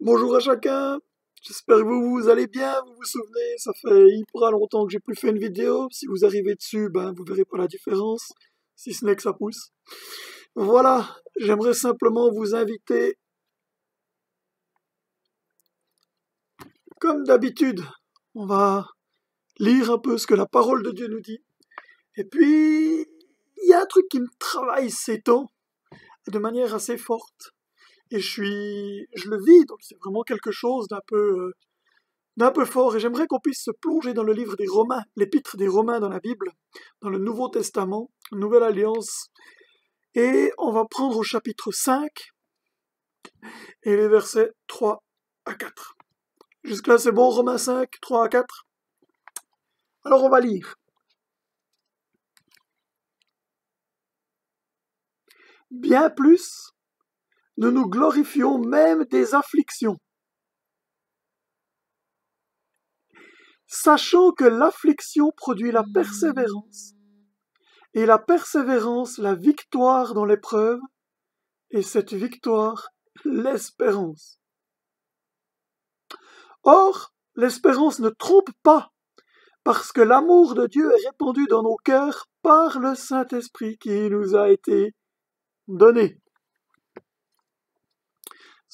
Bonjour à chacun, j'espère que vous allez bien, vous vous souvenez, ça fait hyper longtemps que j'ai plus fait une vidéo, si vous arrivez dessus, vous verrez pas la différence, si ce n'est que ça pousse. Voilà, j'aimerais simplement vous inviter, comme d'habitude, on va lire un peu ce que la parole de Dieu nous dit, et puis, il y a un truc qui me travaille ces temps, de manière assez forte, et je le vis, donc c'est vraiment quelque chose d'un peu fort, et j'aimerais qu'on puisse se plonger dans le livre des Romains, l'épître des Romains dans la Bible, dans le Nouveau Testament, Nouvelle Alliance, et on va prendre au chapitre 5 et les versets 3 à 4. Jusque-là c'est bon, Romains 5, 3 à 4. Alors on va lire. Bien plus, nous nous glorifions même des afflictions, sachant que l'affliction produit la persévérance, et la persévérance la victoire dans l'épreuve, et cette victoire l'espérance. Or, l'espérance ne trompe pas, parce que l'amour de Dieu est répandu dans nos cœurs par le Saint-Esprit qui nous a été donné.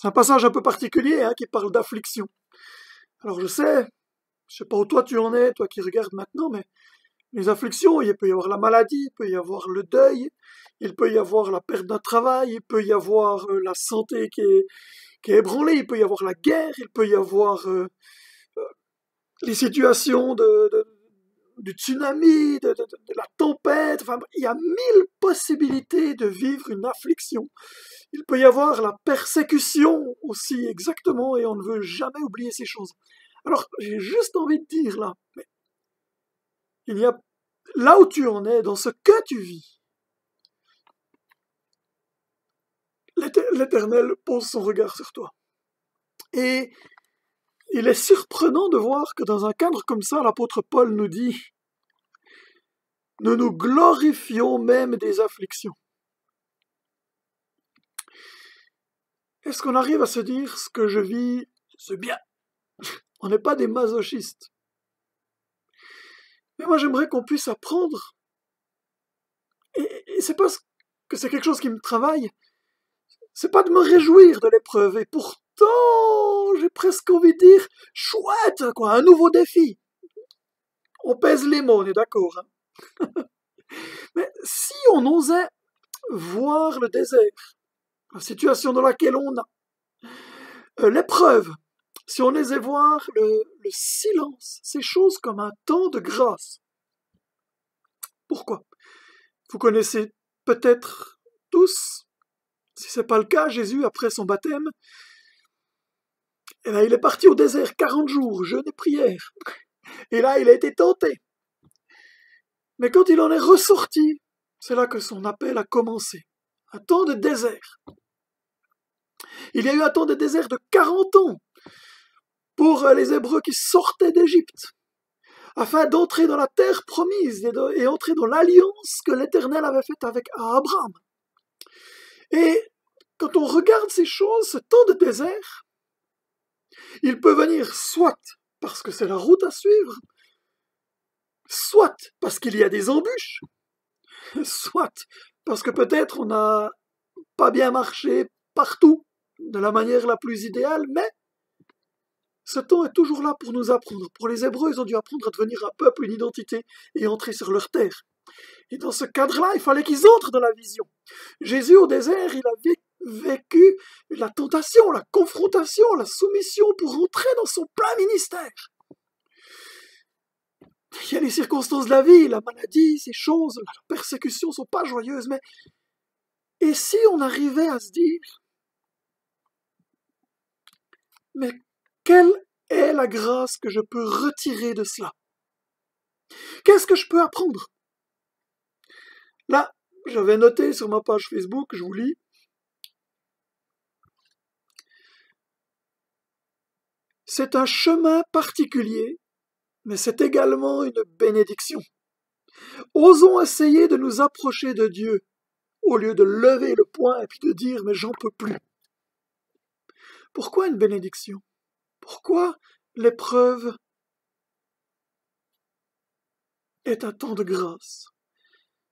C'est un passage un peu particulier qui parle d'affliction. Alors je sais pas où toi tu en es, toi qui regardes maintenant, mais les afflictions, il peut y avoir la maladie, il peut y avoir le deuil, il peut y avoir la perte d'un travail, il peut y avoir la santé qui est ébranlée, il peut y avoir la guerre, il peut y avoir les situations du tsunami, de la tempête, enfin, il y a 1000 possibilités de vivre une affliction. Il peut y avoir la persécution aussi, exactement, et on ne veut jamais oublier ces choses. Alors, j'ai juste envie de dire là, mais il y a, là où tu en es, dans ce que tu vis, l'Éternel pose son regard sur toi. Et il est surprenant de voir que dans un cadre comme ça, l'apôtre Paul nous dit « Nous nous glorifions même des afflictions ». Est-ce qu'on arrive à se dire ce que je vis, c'est bien? On n'est pas des masochistes. Mais moi j'aimerais qu'on puisse apprendre, et c'est pas que c'est quelque chose qui me travaille, c'est pas de me réjouir de l'épreuve, et pourtant j'ai presque envie de dire, chouette quoi, un nouveau défi. On pèse les mots, on est d'accord. Mais si on osait voir le désert, la situation dans laquelle on a, l'épreuve, si on osait voir le silence, ces choses comme un temps de grâce. Pourquoi? Vous connaissez peut-être tous, si ce n'est pas le cas, Jésus, après son baptême, il est parti au désert 40 jours, jeûne et prière. Et là, il a été tenté. Mais quand il en est ressorti, c'est là que son appel a commencé. Un temps de désert. Il y a eu un temps de désert de 40 ans pour les Hébreux qui sortaient d'Égypte, afin d'entrer dans la terre promise et entrer dans l'alliance que l'Éternel avait faite avec Abraham. Et quand on regarde ces choses, ce temps de désert, il peut venir soit parce que c'est la route à suivre, soit parce qu'il y a des embûches, soit parce que peut-être on n'a pas bien marché partout de la manière la plus idéale, mais ce temps est toujours là pour nous apprendre. Pour les Hébreux, ils ont dû apprendre à devenir un peuple, une identité, et entrer sur leur terre. Et dans ce cadre-là, il fallait qu'ils entrent dans la vision. Jésus, au désert, il a vécu la tentation, la confrontation, la soumission pour entrer dans son plein ministère. Il y a les circonstances de la vie, la maladie, ces choses, la persécution ne sont pas joyeuses, mais et si on arrivait à se dire, mais quelle est la grâce que je peux retirer de cela? Qu'est-ce que je peux apprendre? Là, j'avais noté sur ma page Facebook, je vous lis, c'est un chemin particulier, mais c'est également une bénédiction. Osons essayer de nous approcher de Dieu, au lieu de lever le poing et puis de dire « mais j'en peux plus ». Pourquoi une bénédiction? Pourquoi l'épreuve est un temps de grâce?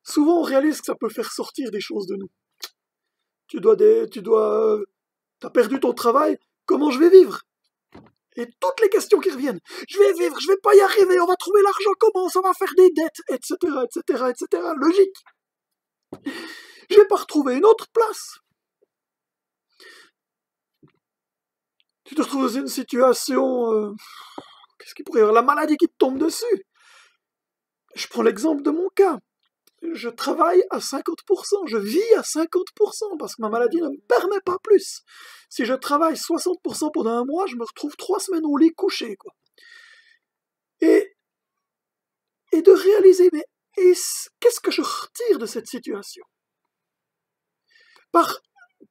Souvent, on réalise que ça peut faire sortir des choses de nous. T'as perdu ton travail, comment je vais vivre? Et toutes les questions qui reviennent. Je vais vivre, je vais pas y arriver, on va trouver l'argent comment, ça va faire des dettes, etc., etc., etc. Logique. Je vais pas retrouver une autre place. Tu te retrouves dans une situation, qu'est-ce qui pourrait y avoir? La maladie qui te tombe dessus. Je prends l'exemple de mon cas. Je travaille à 50%, je vis à 50%, parce que ma maladie ne me permet pas plus. Si je travaille 60% pendant un mois, je me retrouve 3 semaines au lit couché, quoi. Et de réaliser, mais qu'est-ce que je retire de cette situation?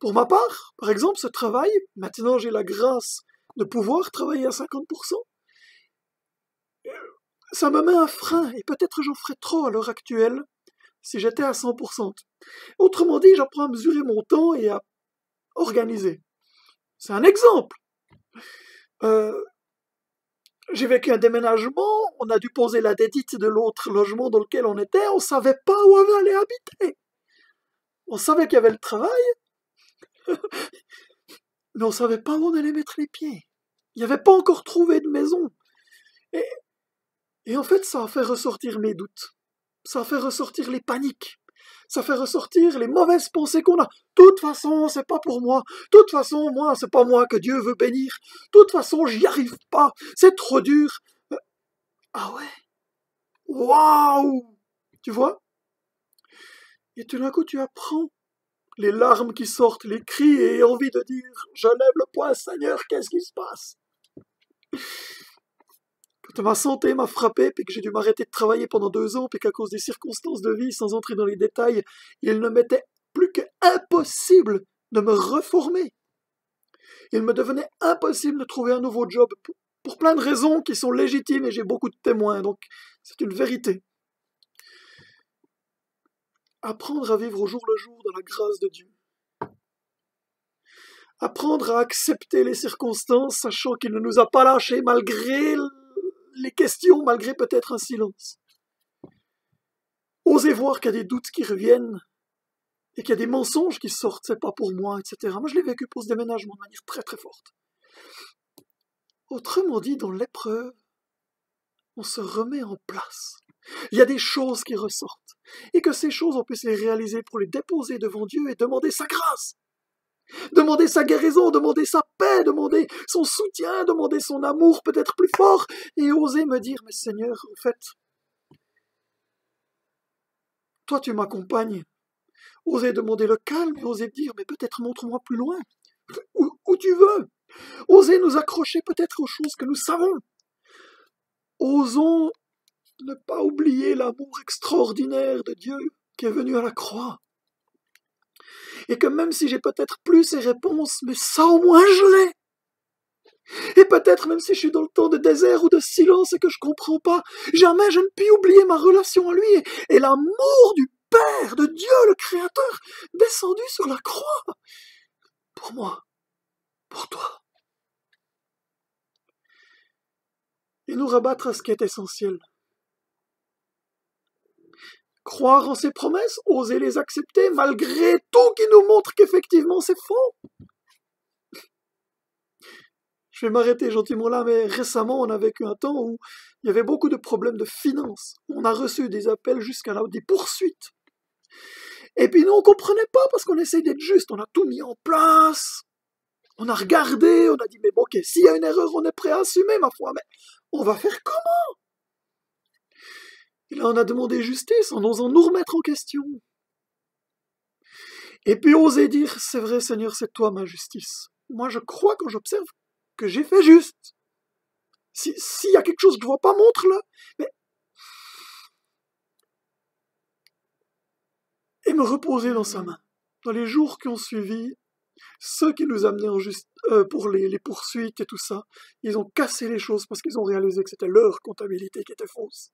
Pour ma part, par exemple, ce travail, maintenant j'ai la grâce de pouvoir travailler à 50%, ça me met un frein, et peut-être j'en ferais trop à l'heure actuelle, si j'étais à 100%. Autrement dit, j'apprends à mesurer mon temps et à organiser. C'est un exemple. J'ai vécu un déménagement, on a dû poser la dédite de l'autre logement dans lequel on était, on savait pas où on allait habiter. On savait qu'il y avait le travail, mais on savait pas où on allait mettre les pieds. Il n'y avait pas encore trouvé de maison. Et en fait, ça a fait ressortir mes doutes. Ça a fait ressortir les paniques. Ça fait ressortir les mauvaises pensées qu'on a. De toute façon, c'est pas pour moi. De toute façon, moi, c'est pas moi que Dieu veut bénir. De toute façon, j'y arrive pas. C'est trop dur. Ah ouais? Waouh! Tu vois? Et tout d'un coup, tu apprends. Les larmes qui sortent, les cris et envie de dire « Je lève le poing, Seigneur, qu'est-ce qui se passe ?» Quand ma santé m'a frappé, puis que j'ai dû m'arrêter de travailler pendant 2 ans, puis qu'à cause des circonstances de vie, sans entrer dans les détails, il ne m'était plus qu'impossible de me reformer. Il me devenait impossible de trouver un nouveau job, pour plein de raisons qui sont légitimes, et j'ai beaucoup de témoins, donc c'est une vérité. Apprendre à vivre au jour le jour dans la grâce de Dieu. Apprendre à accepter les circonstances, sachant qu'il ne nous a pas lâchés malgré les questions, malgré peut-être un silence. Oser voir qu'il y a des doutes qui reviennent et qu'il y a des mensonges qui sortent, c'est pas pour moi, etc. Moi, je l'ai vécu pour ce déménagement de manière très très forte. Autrement dit, dans l'épreuve, on se remet en place. Il y a des choses qui ressortent. Et que ces choses, on puisse les réaliser pour les déposer devant Dieu et demander sa grâce. Demander sa guérison, demander sa paix, demander son soutien, demander son amour peut-être plus fort, et oser me dire, mais Seigneur, en fait, toi tu m'accompagnes. Oser demander le calme et oser dire, mais peut-être montre-moi plus loin, où tu veux. Oser nous accrocher peut-être aux choses que nous savons. Osons ne pas oublier l'amour extraordinaire de Dieu qui est venu à la croix. Et que même si j'ai peut-être plus ces réponses, mais ça au moins je l'ai. Et peut-être même si je suis dans le temps de désert ou de silence et que je comprends pas, jamais je ne puis oublier ma relation à lui et l'amour du Père, de Dieu le Créateur, descendu sur la croix. Pour moi, pour toi. Et nous rabattre à ce qui est essentiel. Croire en ses promesses, oser les accepter malgré tout qui nous montre qu'effectivement c'est faux. Je vais m'arrêter gentiment là, mais récemment on a vécu un temps où il y avait beaucoup de problèmes de finances. On a reçu des appels jusqu'à des poursuites. Et puis nous on comprenait pas parce qu'on essaye d'être juste, on a tout mis en place. On a regardé, on a dit mais bon ok, s'il y a une erreur on est prêt à assumer ma foi, mais on va faire comment? Et là on a demandé justice en osant nous remettre en question. Et puis oser dire c'est vrai Seigneur, c'est toi ma justice. Moi je crois quand j'observe que j'ai fait juste. S'il y a quelque chose que je vois pas, montre-le. Mais... Et me reposer dans sa main. Dans les jours qui ont suivi, ceux qui nous amenaient pour les poursuites et tout ça, ils ont cassé les choses parce qu'ils ont réalisé que c'était leur comptabilité qui était fausse.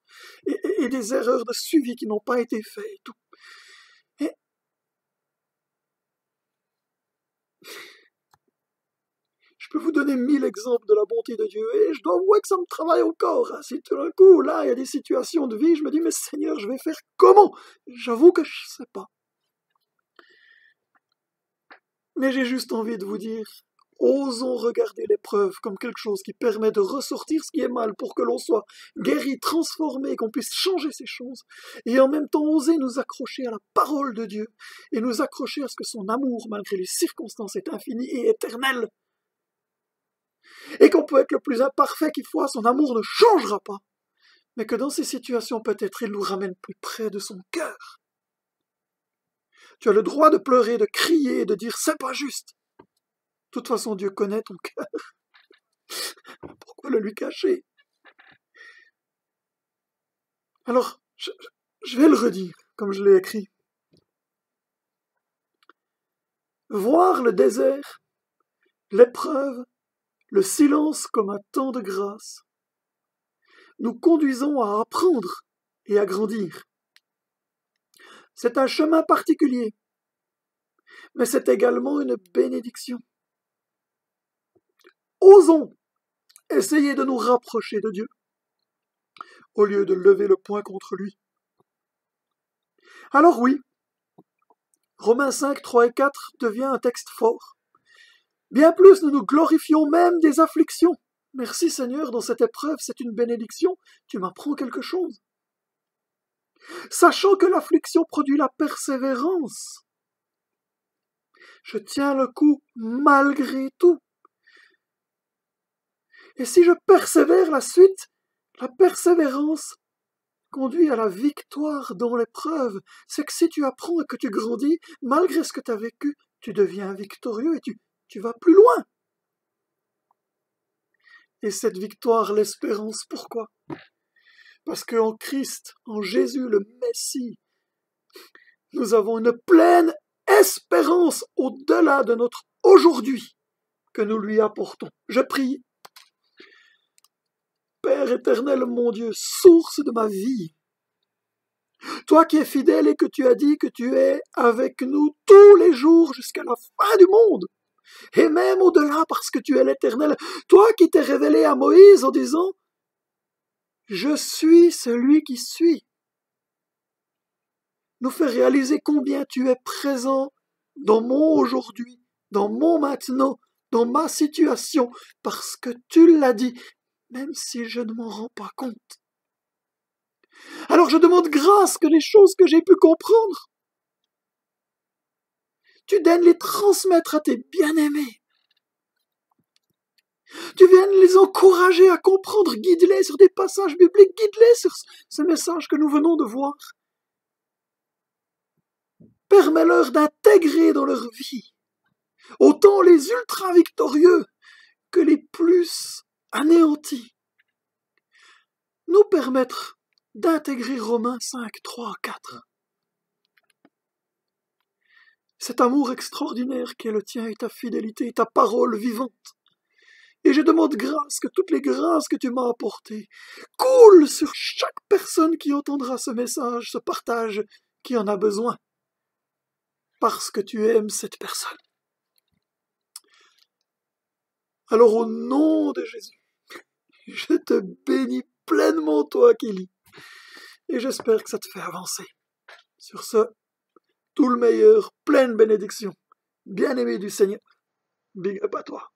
Et des erreurs de suivi qui n'ont pas été faites et tout. Et je peux vous donner 1000 exemples de la bonté de Dieu, et je dois avouer que ça me travaille encore. Hein. Si tout d'un coup, là, il y a des situations de vie, je me dis, mais Seigneur, je vais faire comment? J'avoue que je ne sais pas. Mais j'ai juste envie de vous dire, osons regarder l'épreuve comme quelque chose qui permet de ressortir ce qui est mal pour que l'on soit guéri, transformé, qu'on puisse changer ces choses, et en même temps oser nous accrocher à la parole de Dieu, et nous accrocher à ce que son amour, malgré les circonstances, est infini et éternel, et qu'on peut être le plus imparfait qu'il soit, son amour ne changera pas, mais que dans ces situations, peut-être, il nous ramène plus près de son cœur. Tu as le droit de pleurer, de crier, de dire « c'est pas juste ». De toute façon, Dieu connaît ton cœur. Pourquoi le lui cacher? Alors, je vais le redire, comme je l'ai écrit. Voir le désert, l'épreuve, le silence comme un temps de grâce, nous conduisons à apprendre et à grandir. C'est un chemin particulier, mais c'est également une bénédiction. Osons essayer de nous rapprocher de Dieu, au lieu de lever le poing contre lui. Alors oui, Romains 5, 3 et 4 devient un texte fort. Bien plus, nous nous glorifions même des afflictions. Merci Seigneur, dans cette épreuve, c'est une bénédiction, tu m'apprends quelque chose. Sachant que l'affliction produit la persévérance. Je tiens le coup malgré tout. Et si je persévère, la suite, la persévérance conduit à la victoire dans l'épreuve. C'est que si tu apprends et que tu grandis, malgré ce que tu as vécu, tu deviens victorieux et tu vas plus loin. Et cette victoire, l'espérance, pourquoi? Parce qu'en Christ, en Jésus, le Messie, nous avons une pleine espérance au-delà de notre aujourd'hui que nous lui apportons. Je prie. Père éternel, mon Dieu, source de ma vie, toi qui es fidèle et que tu as dit que tu es avec nous tous les jours jusqu'à la fin du monde, et même au-delà parce que tu es l'Éternel, toi qui t'es révélé à Moïse en disant « Je suis celui qui suis », nous fais réaliser combien tu es présent dans mon aujourd'hui, dans mon maintenant, dans ma situation, parce que tu l'as dit, même si je ne m'en rends pas compte. Alors je demande grâce que les choses que j'ai pu comprendre, tu daignes les transmettre à tes bien-aimés. Tu viennes les encourager à comprendre, guide-les sur des passages bibliques, guide-les sur ce message que nous venons de voir. Permets-leur d'intégrer dans leur vie autant les ultra-victorieux que les plus anéantis. Nous permettre d'intégrer Romains 5, 3, 4. Cet amour extraordinaire qui est le tien et ta fidélité et ta parole vivante. Et je demande grâce, que toutes les grâces que tu m'as apportées coulent sur chaque personne qui entendra ce message, ce partage, qui en a besoin. Parce que tu aimes cette personne. Alors au nom de Jésus, je te bénis pleinement toi qui lis. Et j'espère que ça te fait avancer. Sur ce, tout le meilleur, pleine bénédiction. Bien-aimé du Seigneur, big up à toi.